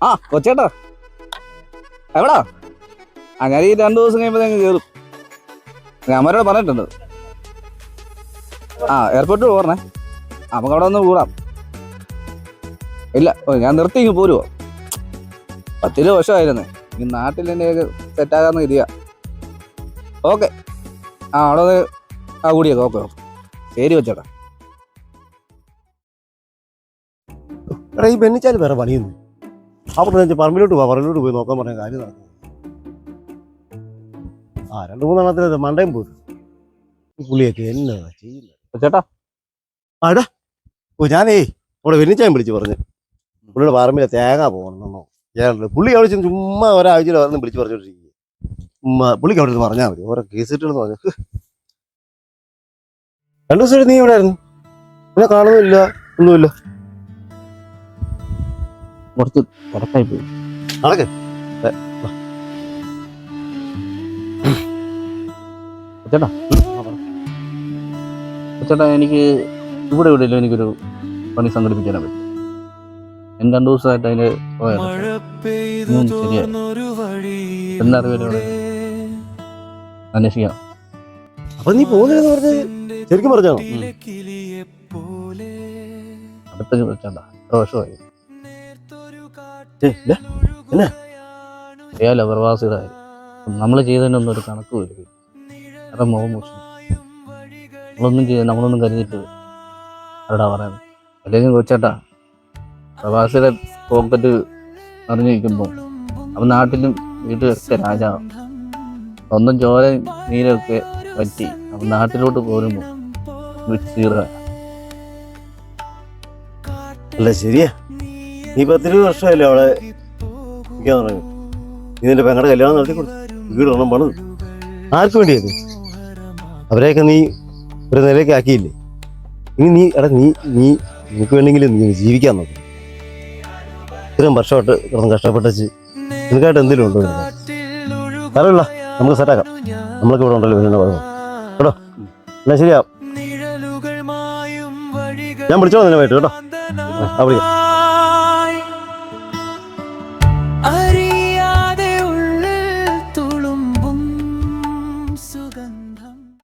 ആ കൊച്ചേട്ടാ എവിടാ? ഞാൻ ഈ 2 ദിവസം കഴിയുമ്പോൾ ഞങ്ങൾ കയറും. ഞാൻ അമ്മരോട് പറഞ്ഞിട്ടുണ്ട്. എയർപോർട്ടിൽ പോരണേ. നമുക്ക് അവിടെ ഒന്ന് കൂടാം. ഇല്ല ഞാൻ നിർത്തി ഇങ്ങ് പോരുവോ. 10 വർഷമായിരുന്നേ. ഈ നാട്ടിൽ എന്നെയൊക്കെ സെറ്റാകാന്ന് ഇരിക്കുക. ഓക്കെ അവിടെ കൂടിയേക്കാം. ഓക്കെ ശരി വെച്ചേട്ടാ. എടാ ഈ ബെന്നിച്ചാൽ വേറെ പണിയൊന്നും അവിടെ പറമ്പിലോട്ട് പോയി നോക്കാൻ പറഞ്ഞ കാര്യം നടക്കും. 2-3 മണ്ടയും പോയിട്ട് പുള്ളിയൊക്കെ എന്നാ ചെയ്യുന്നത് ചേട്ടാ. ആടാ ഞാനേ അവിടെ വെന്നിച്ചാൻ വിളിച്ച് പറഞ്ഞു പുള്ളിയുടെ പറമ്പിലെ തേങ്ങ പോകണമെന്നോ. പുള്ളി അവിടെ ചെന്ന് ചുമ്മാ ഒരാഴ്ചയിൽ വന്ന് വിളിച്ച് പറഞ്ഞോണ്ടിരിക്കുക. പുള്ളിക്ക് അവിടെ പറഞ്ഞാൽ മതി ഓരോ കേസ് കിട്ടണമെന്ന് പറഞ്ഞു. 2 ദിവസമായിട്ട് നീ എവിടെ ആയിരുന്നു? എന്നെ കാണുന്നില്ല, ഒന്നുമില്ല. കുറച്ച് തിരക്കായി പോയി. നടക്ക്. ചേട്ടാ ചേട്ടാ എനിക്ക് ഇവിടെ എനിക്കൊരു പണി സംഘടിപ്പിക്കാനാ പറ്റും. ഞാൻ 2 ദിവസമായിട്ട് അതിന് ശരിയായി. എന്നറിവിലൂടെ അന്വേഷിക്കാം. അപ്പൊ നീ പോകുന്നില്ലെന്ന് പറഞ്ഞത് ശരിക്കും പറഞ്ഞാണോ? അടുത്ത ചേട്ടാ 3 വർഷമായി. അറിയാലോ പ്രവാസിയുടെ കാര്യം. നമ്മൾ ചെയ്തതിനൊന്നും ഒരു കണക്ക് വരും. അത് മുഖം മോശം. നമ്മളൊന്നും കരുതിയിട്ട് അവരോടാ പറയുന്നത്. അല്ലെങ്കിൽ കൊച്ചേട്ടാ പ്രവാസിയുടെ പോക്കറ്റ് അറിഞ്ഞിരിക്കുമ്പോൾ അവൻ നാട്ടിലും വീട്ടിലൊക്കെ രാജാവും. സ്വന്തം ചോര നീരൊക്കെ പറ്റി അവൻ നാട്ടിലോട്ട് പോരുമ്പോൾ അല്ല ശരിയാ. നീ 10 വർഷമല്ലേ അവളെ നിൽക്കാൻ പറഞ്ഞു. നീ നിന്റെ പെങ്ങളുടെ കല്യാണം നടത്തി കൊടുത്തു. വീട് ഒന്നും പണിത് ആർക്ക് വേണ്ടിയത്? അവരെയൊക്കെ നീ ഒരു നിലയ്ക്ക് ആക്കിയില്ലേ? ഇനി നിനക്ക് വേണമെങ്കിലും നീ ജീവിക്കാൻ നോക്കും. ഇത്രയും വർഷമായിട്ട് കിടന്ന് കഷ്ടപ്പെട്ടച്ച് നിനക്കായിട്ട് എന്തെങ്കിലും ഉണ്ടോ? അറിയില്ല, നമുക്ക് സെറ്റാക്കാം. നമ്മളൊക്കെ ഇവിടെ ഉണ്ടല്ലോ പിന്നെ പറഞ്ഞു കേട്ടോ. എന്നാ ശരിയാ, ഞാൻ വിളിച്ചോളാം നിന്നെ പോയിട്ട് കേട്ടോ. വിളിക്കാം.